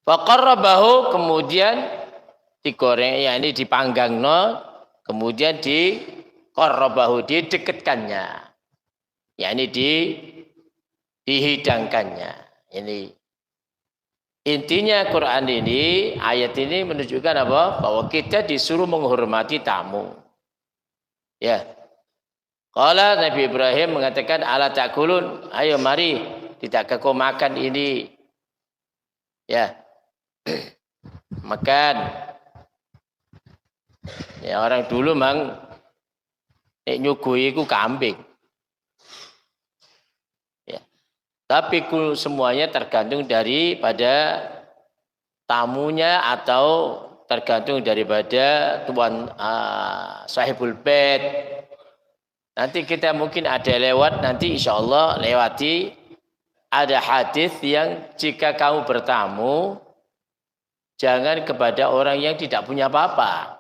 Faqarrabahu, kemudian digoreng, yakni dipanggangno, kemudian diqarrabahu, didekatkannya, yakni dihidangkannya. Ini intinya Quran ini, ayat ini menunjukkan apa? Bahwa kita disuruh menghormati tamu. Ya. Qala Nabi Ibrahim mengatakan, ala ta'kulun, ayo mari tidak kau makan ini. Ya. Makan. Ya, orang dulu mang nyugui iku kambing. Ya. Tapi semuanya tergantung daripada tamunya atau tergantung daripada tuan sahibul bait. Nanti kita mungkin ada lewat, nanti insya Allah lewati ada hadis yang jika kamu bertamu jangan kepada orang yang tidak punya apa-apa.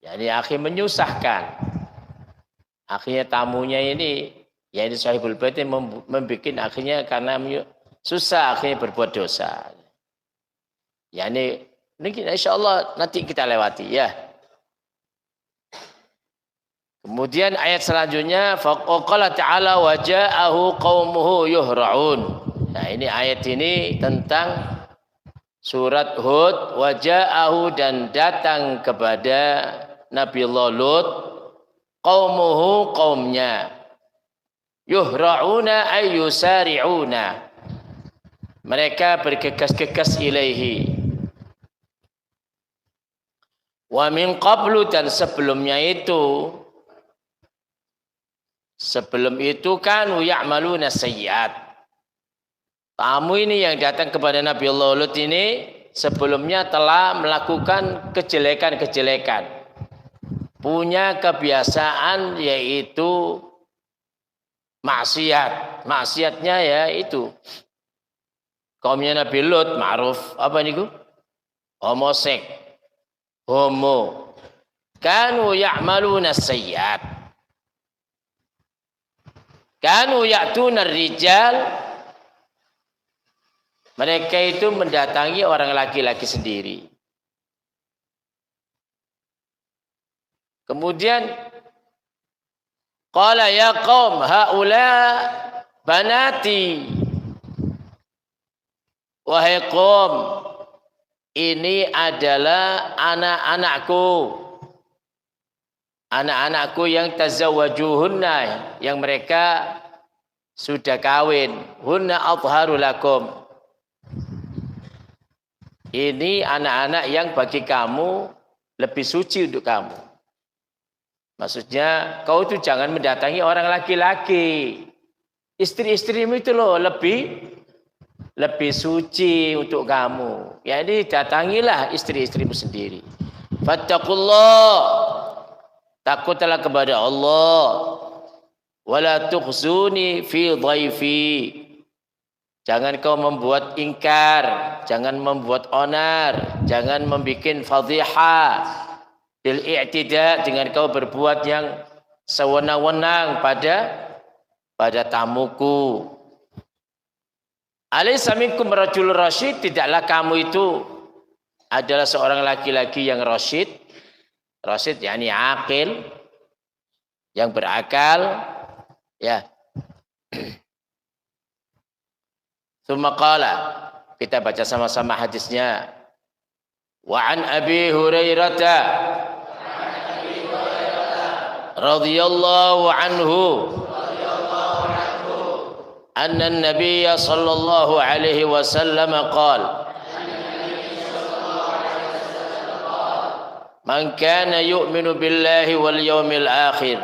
Jadi akhir menyusahkan. Akhirnya tamunya ini, ya ini sahibul bait membuat akhirnya karena susah akhirnya berbuat dosa. Ya ini insya Allah nanti kita lewati ya. Kemudian ayat selanjutnya, faqala ta'ala wa ja'ahu qaumuhu yuhra'un. Nah, ini ayat ini tentang surat Hud, wa ja'ahu, dan datang kepada Nabiullah Lut qaumuhu, qaumnya, yuhra'una ay yusari'una, mereka bergegas-gegas ilaihi. Wa min qablu, dan sebelumnya itu kan ya'maluna sayyi'at. Tamu ini yang datang kepada Nabiullah Lut ini sebelumnya telah melakukan kejelekan-kejelekan. Punya kebiasaan yaitu maksiat. Maksiatnya ya itu. Kaumnya Nabi Lut ma'ruf apa niku? Homoseks. Homo. Kanu ya'maluna sayyi'at. Kanu ya'tuna rijal, mereka itu mendatangi orang laki-laki sendiri. Kemudian qala ya qaum haula banati, wahai qaum, ini adalah anak-anakku yang tazawwajuhunna, yang mereka sudah kawin. Hunna athharu lakum, ini anak-anak yang bagi kamu lebih suci untuk kamu. Maksudnya kau itu jangan mendatangi orang laki-laki. Istri-istrimu itu loh lebih suci untuk kamu. Jadi datangilah istri-istrimu sendiri. Fattaqullah, takutlah kepada Allah. Wala tukhzuni fi dhaifi, jangan kau membuat ingkar, jangan membuat onar, jangan membuat fadhihah bil i'tida, dengan kau berbuat yang sewenang-wenang pada tamuku. Alaysa minkum rajul rasyid, tidaklah kamu itu adalah seorang laki-laki yang rasyid. Rasyid yakni aqil, yang berakal. Ya. Tsumma qala, kita baca sama-sama hadisnya. Wa an Abi Hurairah radhiyallahu anhu anna an-nabiy sallallahu alaihi wasallam qala man kana yu'minu billahi wal yawmil akhir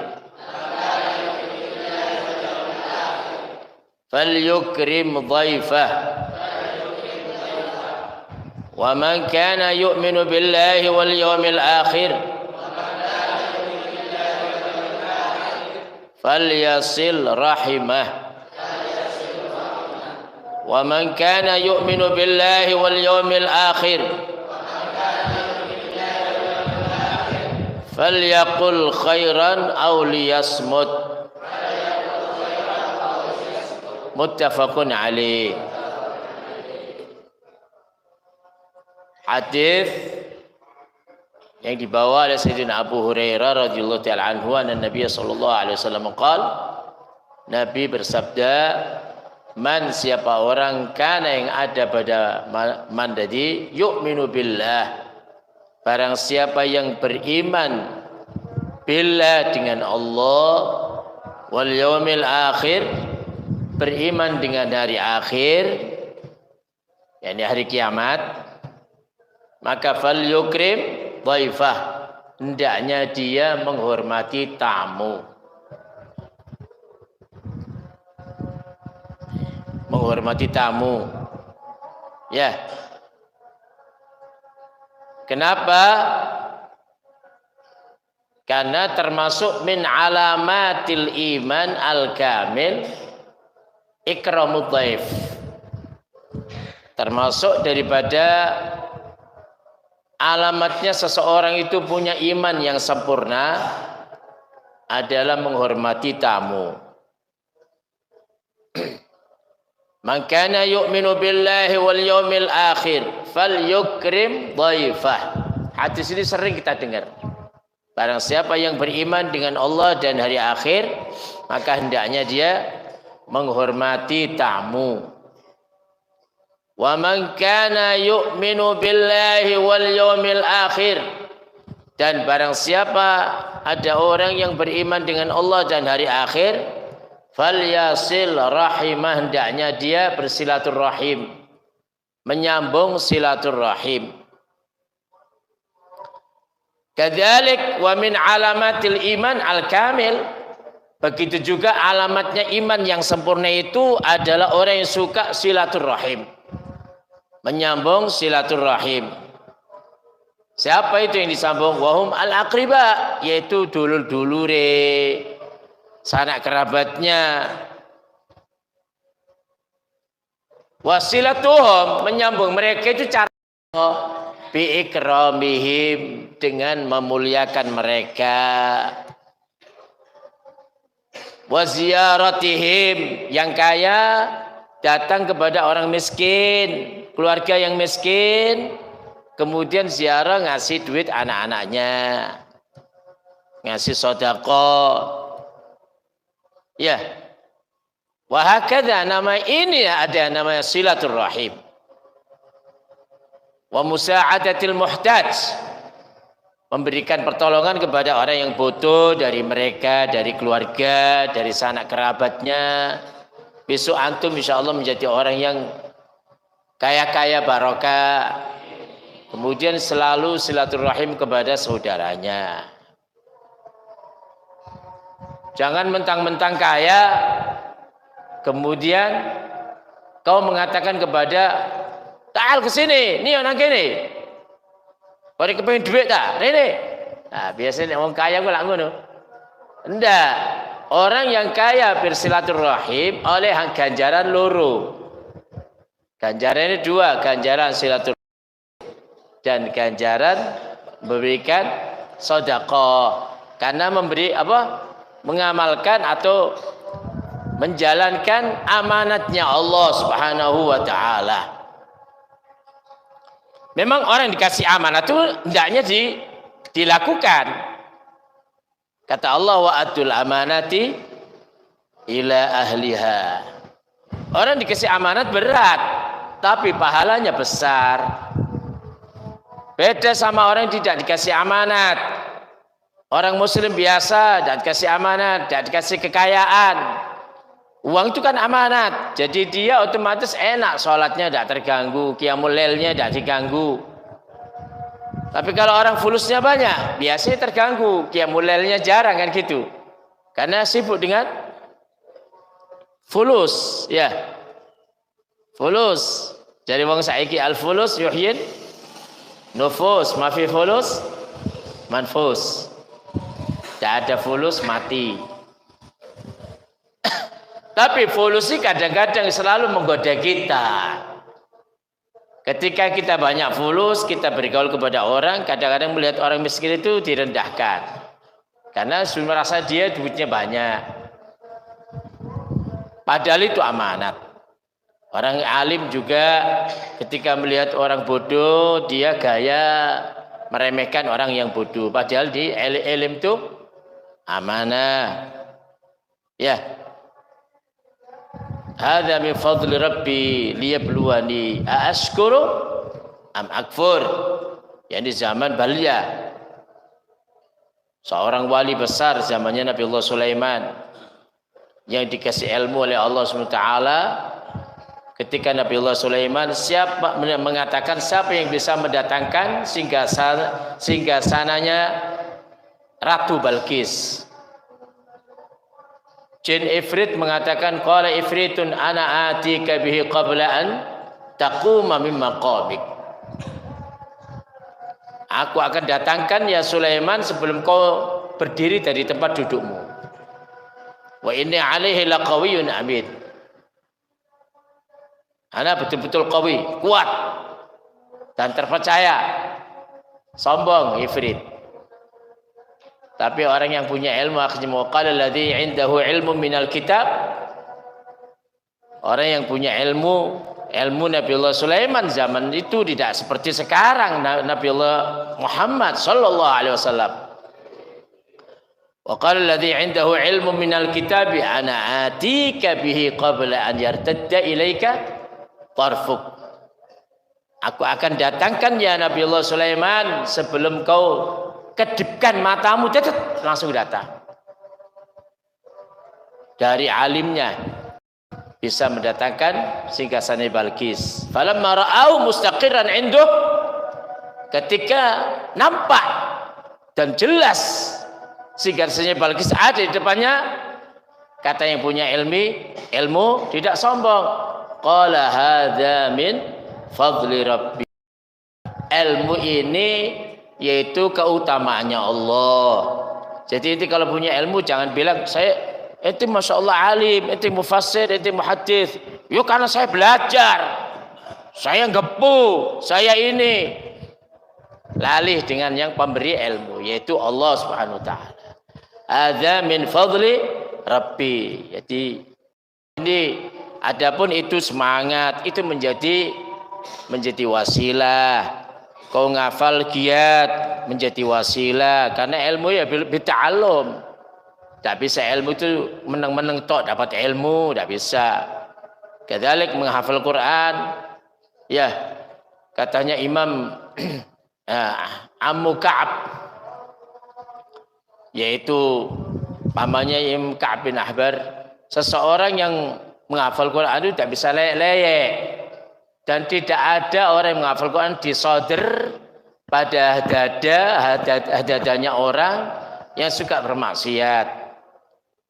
falyukrim dhaifah wa man kana yu'minu billahi wal yawmil akhir falyasil rahimah wa man kana yu'minu billahi wal yawmil akhir falyaqul khairan aw liyasmut. Muttafaqun alaih. hadis yang dibawa oleh Sayyidina Abu Hurairah radhiyallahu ta'ala anhu, Nabi sallallahu alaihi wasallam qala, Nabi bersabda, man, siapa orang kana yang ada pada man tadi, yu'minu billah, barang siapa yang beriman billah dengan Allah, wal yaumil akhir, beriman dengan hari akhir, yakni hari kiamat, maka fal yukrim dhaifah, hendaknya dia menghormati tamu. Menghormati tamu. Ya. Kenapa? Karena termasuk min alamatil iman al-kamil ikramud dhaif. Termasuk daripada alamatnya seseorang itu punya iman yang sempurna adalah menghormati tamu. Man kana yu'minu billahi wal yaumil akhir falyukrim dhaifah. Hadis ini sering kita dengar. Barang siapa yang beriman dengan Allah dan hari akhir, maka hendaknya dia menghormati tamu. Wa man kana yu'minu billahi wal yaumil akhir, dan barang siapa ada orang yang beriman dengan Allah dan hari akhir, falyasil rahimah, hendaknya dia bersilaturahim, menyambung silaturahim. Kadzalik wa min alamatil iman al-kamil, begitu juga alamatnya iman yang sempurna itu adalah orang yang suka silaturahim, menyambung silaturahim. Siapa itu yang disambung? Wahum al-aqriba, yaitu dulur-dulure, sanak kerabatnya. Wasilatuhum, menyambung mereka itu cara biikramihim, dengan memuliakan mereka. Waziyaratihim, yang kaya datang kepada orang miskin, keluarga yang miskin, kemudian ziarah, ngasih duit anak-anaknya, ngasih sedekah. Ya, wahakadha, nama ini ada namanya silaturahim. Wa musa'adatil muhtaj, memberikan pertolongan kepada orang yang butuh dari mereka, dari keluarga, dari sanak kerabatnya. Besok antum insya Allah menjadi orang yang kaya-kaya barokah. Kemudian selalu silaturahim kepada saudaranya. Jangan mentang-mentang kaya, kemudian kau mengatakan kepada, ta'al kesini, nih orang kini, kau kepengen duit tak? Ini. Nah, biasanya orang kaya gue lah ngono. Enggak, orang yang kaya bersilaturahim oleh ganjaran loro. Ganjaran ini dua, ganjaran silaturahim dan ganjaran memberikan sedekah. Karena memberi apa? Mengamalkan atau menjalankan amanatnya Allah Subhanahu wa taala. Memang orang dikasih amanat itu hendaknya dilakukan. Kata Allah, wa atul amanati ila ahliha. Orang dikasih amanat berat, tapi pahalanya besar. Beda sama orang yang tidak dikasih amanat. Orang muslim biasa tidak dikasih amanat, tidak dikasih kekayaan. Uang itu kan amanat, jadi dia otomatis enak, sholatnya tidak terganggu, qiyamul lailnya tidak diganggu. Tapi kalau orang fulusnya banyak, biasanya terganggu, qiyamul lailnya jarang kan gitu. Karena sibuk dengan fulus, ya. Fulus. Jadi wong saiki al fulus yuhyin nufus, mafi fulus manfus. Tidak ada fulus mati. Tapi fulus ini kadang-kadang selalu menggoda kita. Ketika kita banyak fulus, kita bergaul kepada orang, kadang-kadang melihat orang miskin itu direndahkan. Karena sudah merasa dia duitnya banyak. Padahal itu amanat. Orang alim juga ketika melihat orang bodoh, dia gaya meremehkan orang yang bodoh. Padahal di ilm itu amanah. Ya. Hadza min fadli rabbi liyabluwani aashkuru am akfur. Yani zaman Balia. Seorang wali besar zamannya Nabi Allah Sulaiman yang dikasih ilmu oleh Allah SWT. Ketika Nabi Allah Sulaiman mengatakan siapa yang bisa mendatangkan singgasananya Ratu Balkis. Jin Ifrit mengatakan qala ifritun ana atika bihi qabla an taquma min maqamik. Aku akan datangkan ya Sulaiman sebelum kau berdiri dari tempat dudukmu. Wa inni alaihi laqawiyyun amin. Ana betul-betul qawi, kuat dan terpercaya. Sombong Ifrit. Tapi orang yang punya ilmu akhirnya qala alladzi indahu ilmu minal kitab. Orang yang punya ilmu Nabiullah Sulaiman zaman itu tidak seperti sekarang Nabiullah Muhammad sallallahu alaihi wasallam. Wa qala alladzi indahu ilmu minal kitab ana atika bihi qabla an yartadda ilaika tarfuk. Aku akan datangkan ya Nabiullah Sulaiman sebelum kau kedipkan matamu, langsung datang. Dari alimnya bisa mendatangkan singgasane Balkis. Falamma ra'au mustaqirran induh, ketika nampak dan jelas singgasane Balkis ada di depannya, kata yang punya ilmu tidak sombong. Qala hadza min fadli rabbi. Ilmu ini yaitu keutamaannya Allah. Jadi itu kalau punya ilmu jangan bilang saya itu masya Allah alim, itu mufassir, itu muhaddits. Yuk karena saya belajar, saya gepu, saya ini. Lalih dengan yang pemberi ilmu yaitu Allah Subhanahu wa taala. Hadza min fadli rabbi. Jadi ini adapun itu semangat, itu menjadi wasilah. Kau ngafal giat menjadi wasilah karena ilmu ya bita'allum. Tak bisa ilmu itu meneng-meneng tok dapat ilmu, tak bisa. Kadzalik menghafal Quran. Ya, katanya Imam Ammu Ka'ab, yaitu pamannya Imam Ka'ab bin Ahbar, seseorang yang menghafal Quran itu tidak bisa leyek. Dan tidak ada orang yang menghafal Quran di soder pada dadanya orang yang suka bermaksiat.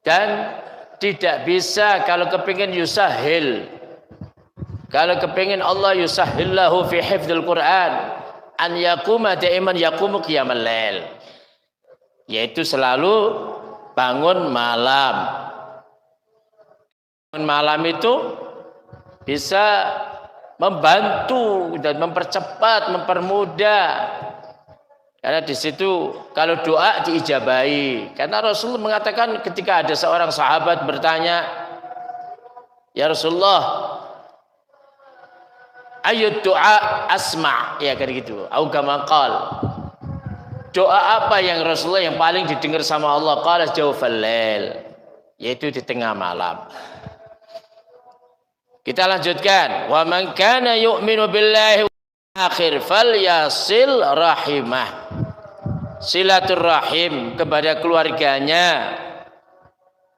Dan tidak bisa kalau kepingin yusahil. Kalau kepingin Allah yusahillahu fi hifdzil Quran an yaquma daiman yaqumu qiyamal lail. Yaitu selalu bangun malam. Bangun malam itu bisa membantu dan mempercepat, mempermudah. Karena di situ kalau doa diijabahi. Karena Rasul mengatakan ketika ada seorang sahabat bertanya, "Ya Rasulullah, ayyud doa asma'?" Ya kayak gitu. Au kama qala. Doa apa yang Rasulullah yang paling didengar sama Allah? Qala jawfal lail. Yaitu di tengah malam. Kita lanjutkan. Wa man kana yu'minu billahi wal akhir falyasil rahimah. Silaturahim kepada keluarganya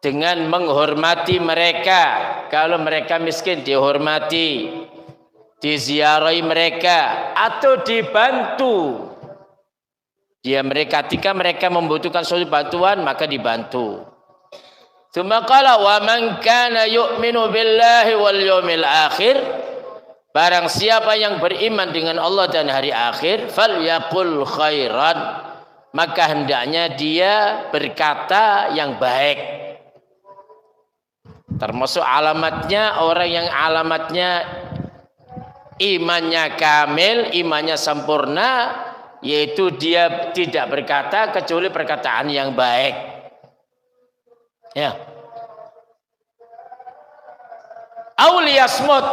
dengan menghormati mereka. Kalau mereka miskin dihormati, diziarahi mereka atau dibantu. Ketika mereka membutuhkan suatu bantuan maka dibantu. Tsumma qala wa man kana yu'minu billahi wal yawmil akhir, barang siapa yang beriman dengan Allah dan hari akhir, falyaqul khairan, maka hendaknya dia berkata yang baik. Termasuk alamatnya orang yang alamatnya imannya kamil, imannya sempurna, yaitu dia tidak berkata kecuali perkataan yang baik. Ya. Auli yasmut,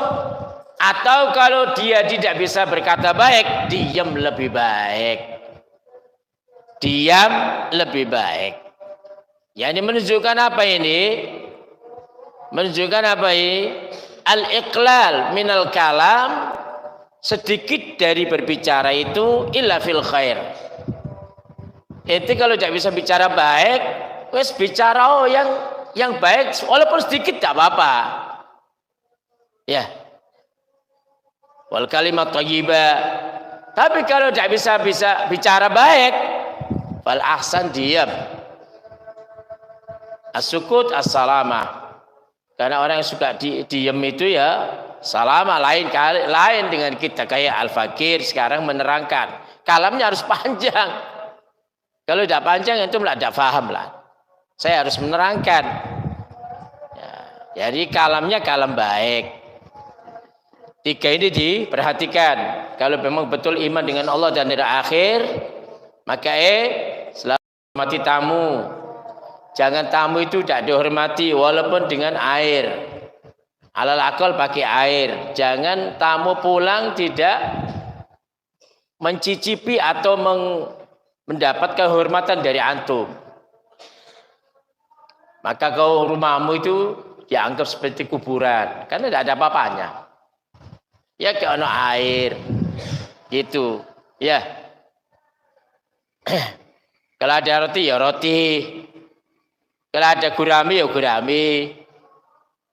atau kalau dia tidak bisa berkata baik, diam lebih baik. Diam lebih baik. Ya, ini menunjukkan apa ini? Menunjukkan apa ini? Al-iqlal minal kalam, sedikit dari berbicara itu illa fil khair. Itu kalau tidak bisa bicara baik, wes bicara yang baik walaupun sedikit tidak apa-apa. Ya. Wal kalimat thayyibah. Tapi kalau tidak bisa bicara baik, fal ahsan diam. As-sukut as-salamah. Karena orang yang suka diam itu ya salamah, lain dengan kita kayak Al-Fakir sekarang menerangkan. Kalamnya harus panjang. Kalau tidak panjang itu tidak paham lah. Saya harus menerangkan. Ya, jadi kalamnya kalam baik. 3 ini diperhatikan. Kalau memang betul iman dengan Allah dan hari akhir, maka selalu hormati tamu. Jangan tamu itu tidak dihormati walaupun dengan air. Alal akal pakai air. Jangan tamu pulang tidak mencicipi atau mendapat kehormatan dari antum. Maka kau rumahmu itu dianggap seperti kuburan karena tidak ada apa-apanya. Ya kayak ono air gitu. Ya. Kalau ada roti ya roti. Kalau ada gurami ya gurami.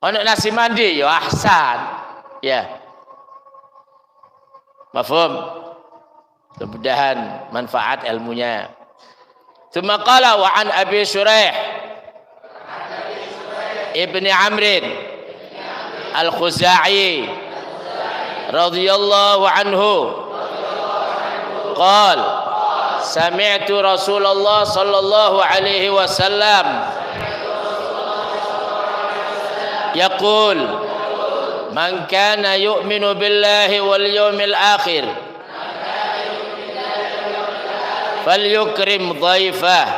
Ono nasi mandi ya ahsan. Ya. Mafhum? Mudah-mudahan manfaat ilmunya. Tsumma qala wa an Abi Shuraih Ibni Amrin Al-Khuzai radhiyallahu anhu qala sami'tu Rasulullah sallallahu alaihi wasallam yaqul man kana yu'minu billahi wal yawmil akhir falyukrim dhaifah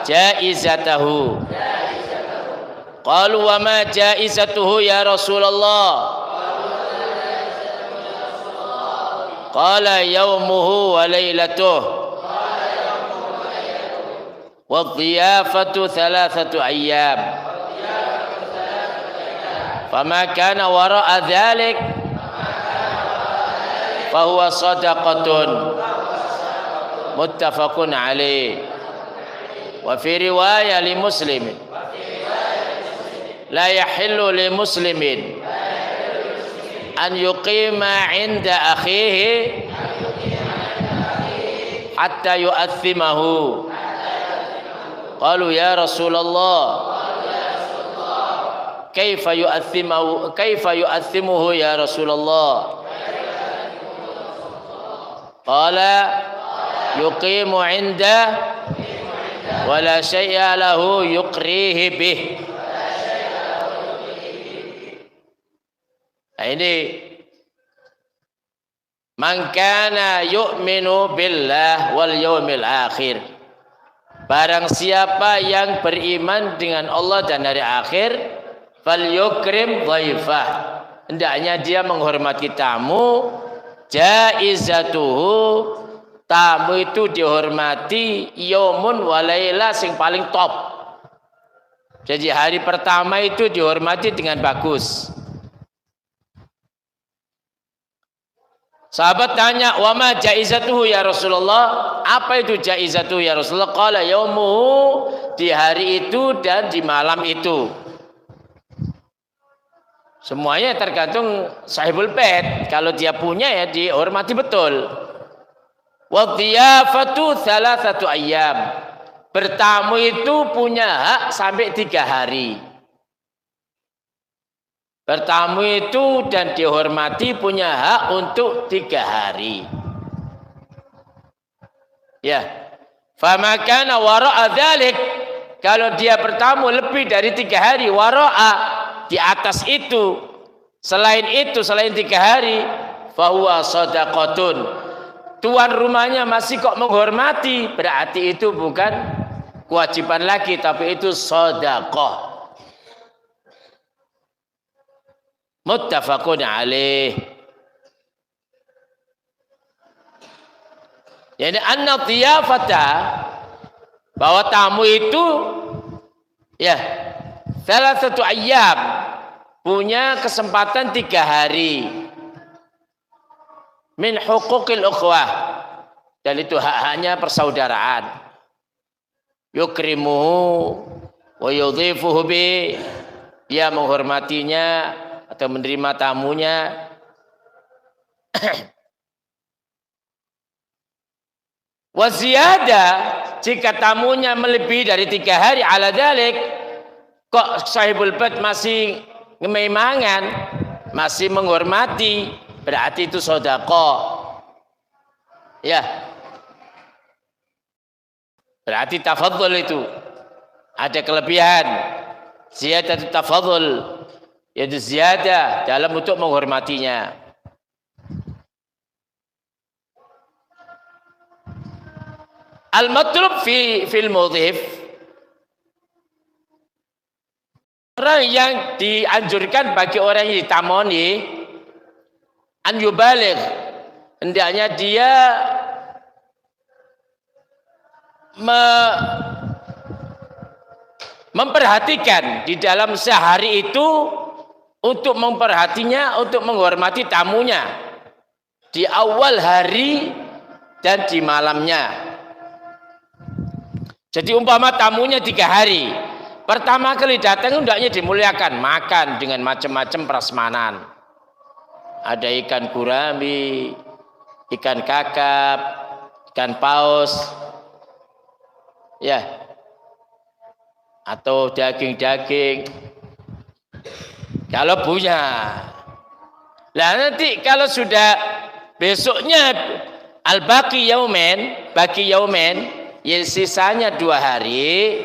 jaizatahu. Qalu wa ma jaizatuhu ya Rasulullah? Qala yawmuhu wa laylatuh wa dhiyafatu 3 ayyam. Fama kana wara'a dhalik fahuwa sadaqatun muttafaqun alaih. Wa fi riwayah li Muslim la yahillu li muslimin an yuqima 'inda akhihi hatta yu'athimahu. Qalu ya Rasulullah kaifa yu'athimuhu ya Rasulullah? Qala yuqimu 'inda wa la syai'a lahu yuqrihi bih. Nah ini man kana yu'minu billah wal yawmil akhir, barang siapa yang beriman dengan Allah dan hari akhir, fal yukrim dhaifah, hendaknya dia menghormati tamu. Jaizatuhu, tamu itu dihormati yaumun wa laila sing paling top. Jadi hari pertama itu dihormati dengan bagus. Sahabat tanya, wa ma jaizatuhu ya Rasulullah? Apa itu jaizatuhu ya Rasulullah? Qala yaumuhu, di hari itu dan di malam itu. Semuanya tergantung sahibul bait. Kalau dia punya ya dihormati betul. Wa dhiyafatu 3 ayyam. Bertamu itu punya hak sampai 3 hari. Bertamu itu dan dihormati punya hak untuk 3 hari. Ya. Fama kana wara'a dzalik, kalau dia bertamu lebih dari 3 hari, wara'a di atas itu, selain 3 hari, fahuwa shadaqatun. Tuan rumahnya masih kok menghormati, berarti itu bukan kewajiban lagi, tapi itu sedekah. Muttafaqun alaih. Yani anna dhiyafata, bahwa tamu itu ya salah satu ayyam, punya kesempatan 3 hari, min huquqil ukhwah, dan itu hak-haknya persaudaraan, yukrimuhu wa yudhifuhu bi, dia menghormatinya atau menerima tamunya. Waziyada, jika tamunya melebihi dari 3 hari ala dalik, kok sahibul bait masih ngemeimangan, masih menghormati, berarti itu sedekah. Ya. Berarti tafadhul itu ada kelebihan. Ziyadah tafadhul, yaitu ziyadah dalam untuk menghormatinya. Al-matlub fil mudhif, orang yang dianjurkan bagi orang yang ditamoni, an yubaligh, hendaknya dia memperhatikan di dalam sehari itu, untuk memperhatinya, untuk menghormati tamunya di awal hari dan di malamnya. Jadi umpama tamunya 3 hari, pertama kali datang hendaknya dimuliakan, makan dengan macam-macam prasmanan. Ada ikan gurami, ikan kakap, ikan paus, ya, atau daging-daging kalau punya. Lah nanti kalau sudah besoknya al-baqi yaumen, bagi yaumen, ya sisanya 2 hari,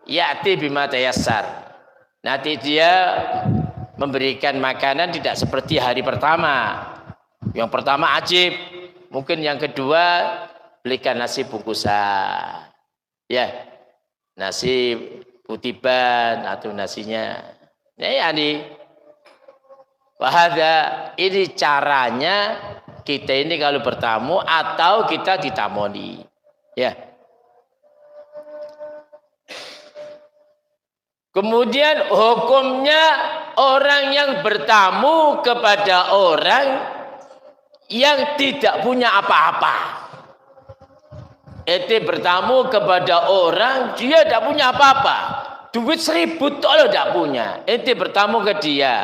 ya'ti bima tayassar, nanti dia memberikan makanan tidak seperti hari pertama. Yang pertama ajib, mungkin yang kedua belikan nasi bungkusan, ya, nasi kutiban atau nasinya. Ya, yani wahada, ini caranya kita ini kalau bertamu atau kita ditamoni, ya. Kemudian hukumnya orang yang bertamu kepada orang yang tidak punya apa-apa. Ente bertamu kepada orang dia tidak punya apa-apa, duit 1000 tolong tidak punya, ente bertamu ke dia,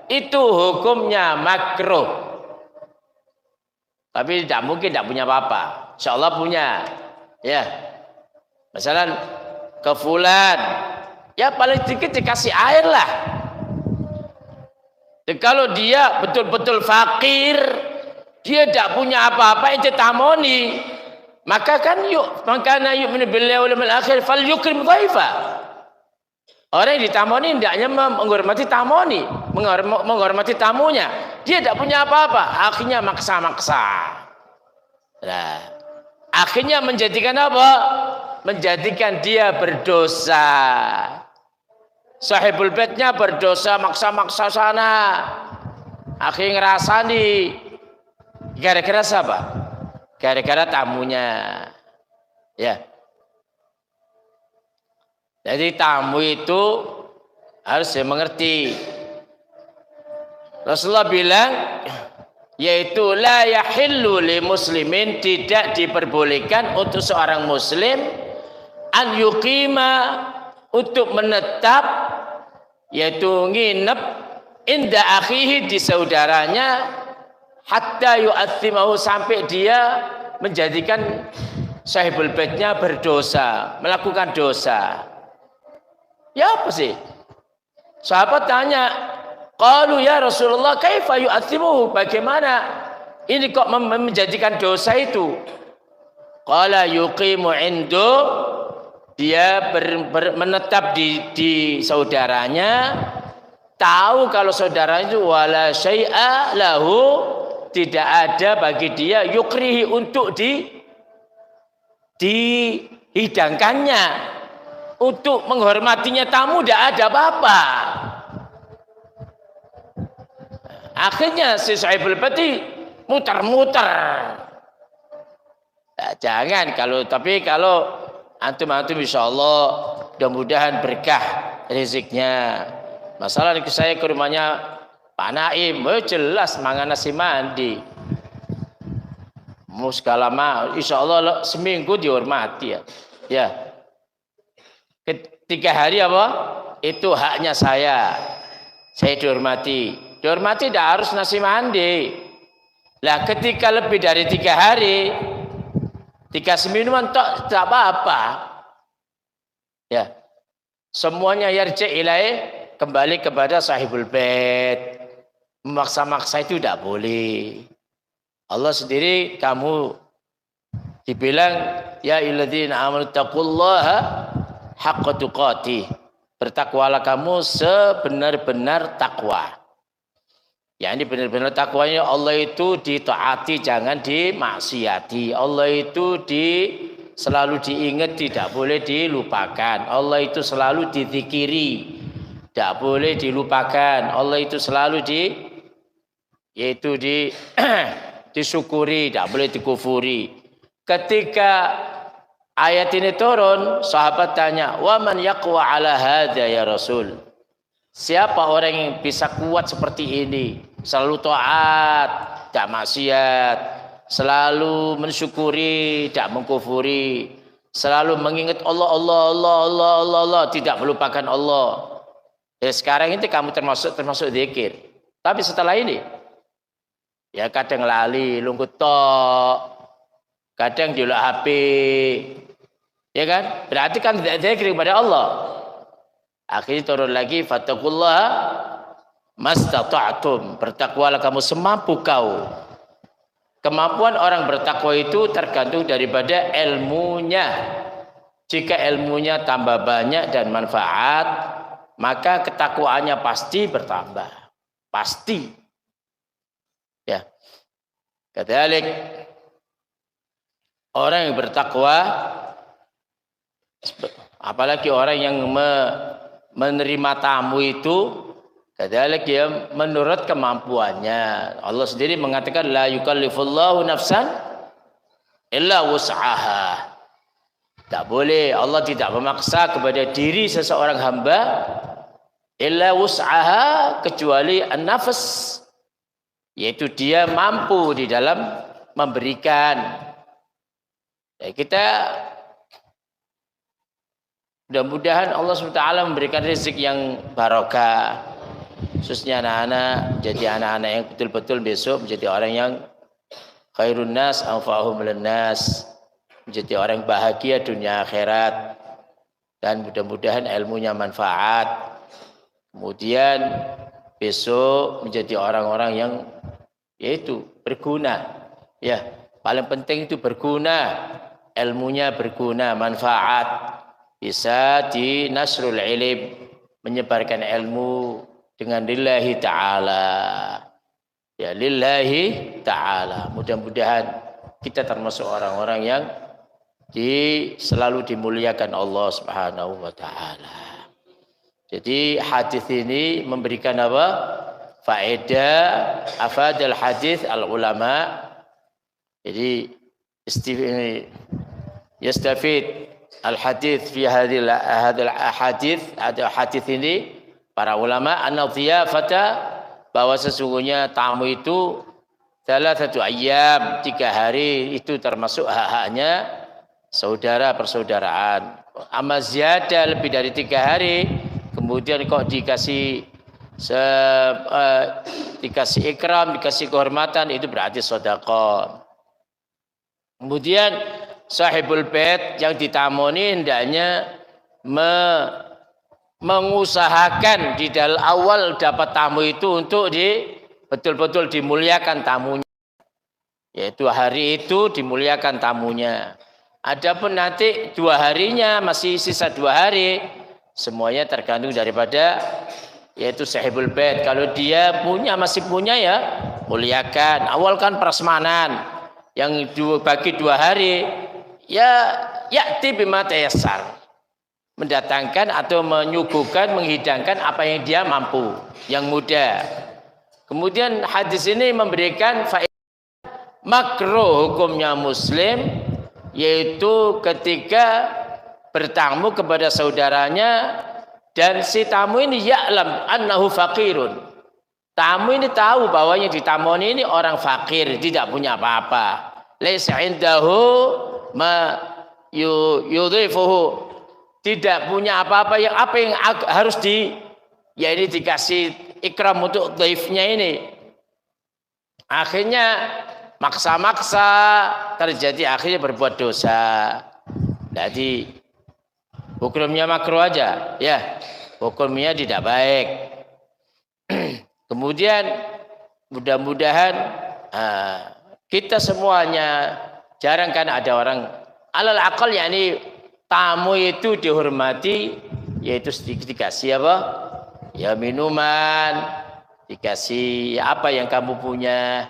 itu hukumnya makruh. Tapi tidak mungkin tidak punya apa-apa, insya Allah punya, ya. Misalnya ke fulan, ya paling sedikit dikasih air lah. Dan kalau dia betul-betul fakir, dia tidak punya apa-apa, ente tamoni, maka kan makana yu'minu billahi wal yawmil akhir falyukrim dhaifa. Orang yang ditamoni hendaknya menghormati tamoni, menghormati tamunya. Dia tidak punya apa-apa, akhirnya maksa-maksa. Nah, akhirnya menjadikan apa? Menjadikan dia berdosa. Sahibul baitnya berdosa, maksa-maksa sana. Akhirnya ngerasani. Gara-gara siapa? Gara-gara tamunya. Ya. Jadi tamu itu harus mengerti. Rasulullah bilang, yaitu la yahillu li muslimin, tidak diperbolehkan untuk seorang muslim an yuqima, untuk menetap, yaitu nginep inda akhihi, di saudaranya, hatta yu'athimahu, sampai dia menjadikan sahibul baitnya berdosa, melakukan dosa. Ya apa sih? Sahabat tanya, qalu ya Rasulullah kaifa yu'athimuhu, bagaimana ini kok menjadikan dosa itu? Qala yuqimu indu, dia menetap di saudaranya, tahu kalau saudara itu wala syai'a lahu, tidak ada bagi dia yukrihi, untuk dihidangkannya, untuk menghormatinya tamu, tidak ada apa-apa. Akhirnya si sahibul bait muter-muter. Nah, jangan tapi kalau antum insyaallah mudah-mudahan berkah rezeknya. Masalah saya ke rumahnya Pak Naim, jelas mangan nasi mandi. Mau segala insyaallah seminggu dihormati ya. Ya. 3 hari apa? Itu haknya saya. Saya dihormati. Dihormati tidak harus nasi mandi. Lah ketika lebih dari 3 hari dikasih minuman tak apa-apa. Ya. Semuanya yarji ilaih, kembali kepada sahibul bait. Memaksa-maksa itu tidak boleh. Allah sendiri kamu dibilang ya ayyuhalladzina amanu taqullaha haqqa tuqatih. Bertakwalah kamu sebenar-benar takwa. Ya ini benar-benar takwanya Allah itu ditaati, jangan dimaksiati. Allah itu selalu diingat, tidak boleh dilupakan. Allah itu selalu dizikiri, tidak boleh dilupakan. Allah itu selalu disyukuri, tidak boleh dikufuri. Ketika ayat ini turun, sahabat tanya, "Wa man yaqwa ala hadza ya Rasul?" Siapa orang yang bisa kuat seperti ini? Selalu taat, tidak maksiat, selalu mensyukuri, tidak mengkufuri, selalu mengingat Allah, tidak melupakan Allah. Ya, sekarang ini kamu termasuk zikir. Tapi setelah ini, ya kadang lali, lungkut tok, kadang diulak HP, ya kan? Berarti kan tidak zikir kepada Allah. Akhirnya turun lagi, fattaqullaha mastata'tum, bertakwalah kamu semampu kau. Kemampuan orang bertakwa itu tergantung daripada ilmunya. Jika ilmunya tambah banyak dan manfaat, maka ketakwaannya pasti bertambah. Pasti. Ya. Kadzalik orang yang bertakwa, apalagi orang yang menerima tamu itu, kadzalik dia menurut kemampuannya. Allah sendiri mengatakan la yukallifullahu nafsan illa wus'aha. Tak boleh, Allah tidak memaksa kepada diri seseorang hamba illa wus'aha, kecuali an-nafs, yaitu dia mampu di dalam memberikan. Ya, kita mudah-mudahan Allah SWT memberikan rezeki yang barokah, khususnya anak-anak, jadi anak-anak yang betul-betul besok menjadi orang yang khairun nas anfa'uhum linnas, menjadi orang bahagia dunia akhirat, dan mudah-mudahan ilmunya manfaat, kemudian besok menjadi orang-orang yang yaitu berguna. Ya, paling penting itu berguna, ilmunya berguna, manfaat. Bisa di nasrul ilm, menyebarkan ilmu dengan lillahi ta'ala. Ya, lillahi ta'ala. Mudah-mudahan kita termasuk orang-orang yang selalu dimuliakan Allah Subhanahu wa taala. Jadi hadis ini memberikan apa? Faedah, afadal hadis al ulama. Jadi yastafid al-hadits fi hadhil ahadits, ada hadis ini para ulama anna dhiyafata, bahwa sesungguhnya tamu itu salah satu ayyam, 3 hari itu termasuk hak-haknya saudara persaudaraan. Amma ziyada lebih dari 3 hari, kemudian kok dikasih ikram, dikasih kehormatan, itu berarti sedekah. Kemudian sahibul bait yang ditamoni hendaknya mengusahakan di dalam awal dapat tamu itu untuk betul-betul dimuliakan tamunya, yaitu hari itu dimuliakan tamunya. Adapun nanti 2 harinya, masih sisa 2 hari, semuanya tergantung daripada yaitu sahibul bait. Kalau dia masih punya, ya muliakan. Awal kan prasmanan yang bagi 2 hari, ya ya'ti bima tayassar, mendatangkan atau menyuguhkan, menghidangkan apa yang dia mampu, yang mudah. Kemudian hadis ini memberikan faedah makruh hukumnya muslim, yaitu ketika bertamu kepada saudaranya dan si tamu ini ya'lam annahu faqirun. Tamu ini tahu bahwa yang ditamoni ini orang fakir, tidak punya apa-apa. Laisa indahu ma yudhifuhu. Tidak punya apa-apa, yang harus ya ini dikasih ikram untuk dhaifnya ini. Akhirnya maksa-maksa terjadi, akhirnya berbuat dosa. Jadi hukumnya makruh aja, ya. Hukumnya tidak baik. Kemudian mudah-mudahan kita semuanya, jarang kan ada orang alal akal yakni tamu itu dihormati, yaitu sedikit dikasih apa? Ya minuman, dikasih ya apa yang kamu punya.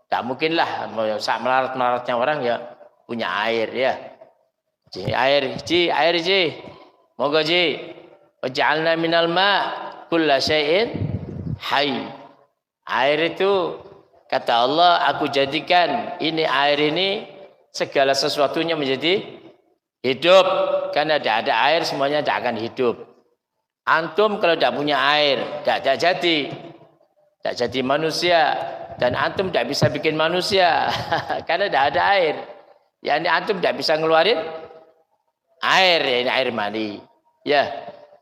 Tak mungkin lah melarat-melaratnya orang ya punya air ya. Air ji. Moga ji. Waj'alna minal ma' kulla syai'in hayy. Air itu kata Allah, aku jadikan ini air ini segala sesuatunya menjadi hidup. Karena tidak ada air semuanya tidak akan hidup. Antum kalau tidak punya air tidak jadi manusia, dan antum tidak bisa bikin manusia karena tidak ada air. Ya, ini antum tidak bisa ngeluarin air, ya ini air mani. Ya,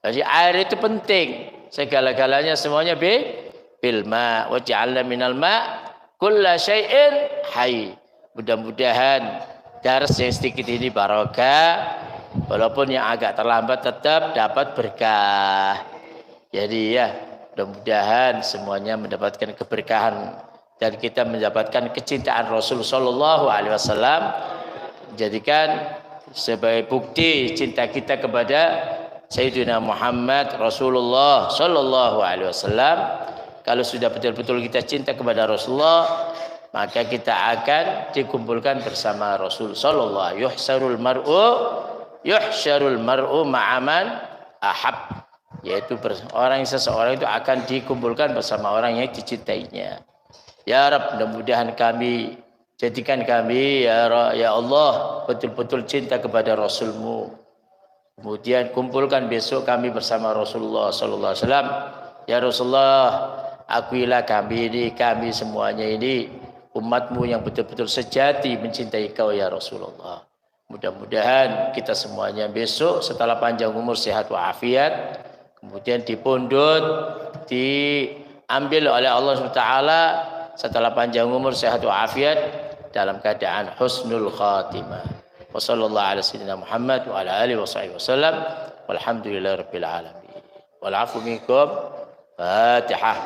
jadi air itu penting. Segala-galanya semuanya bil ma, wa ja'alna minal ma kulla syai'in hayy. Mudah-mudahan dars yang sedikit ini barokah, walaupun yang agak terlambat tetap dapat berkah. Jadi ya, mudah-mudahan semuanya mendapatkan keberkahan dan kita mendapatkan kecintaan Rasul sallallahu alaihi wasallam, jadikan sebagai bukti cinta kita kepada Sayyidina Muhammad Rasulullah sallallahu alaihi wasallam. Kalau sudah betul-betul kita cinta kepada Rasulullah, maka kita akan dikumpulkan bersama Rasul sallallahu alaihi wasallam. Yuhsyarul mar'u ma'aman ahab, yaitu seseorang itu akan dikumpulkan bersama orang yang dicintainya. Ya Rabb, mudah-mudahan kami, jadikan kami ya Allah betul-betul cinta kepada Rasul-Mu. Kemudian kumpulkan besok kami bersama Rasulullah sallallahu alaihi wasallam. Ya Rasulullah, akuilah kami semuanya ini umat-Mu yang betul-betul sejati mencintai Kau ya Rasulullah. Mudah-mudahan kita semuanya besok setelah panjang umur, sehat walafiat, kemudian dipundhut, diambil oleh Allah SWT setelah panjang umur, sehat walafiat, dalam keadaan husnul khatimah. Wassallallahu ala sayyidina Muhammad wa ala alihi wasallam. Walhamdulillahirabbil alamin. Wal afu minkum. Fatihah.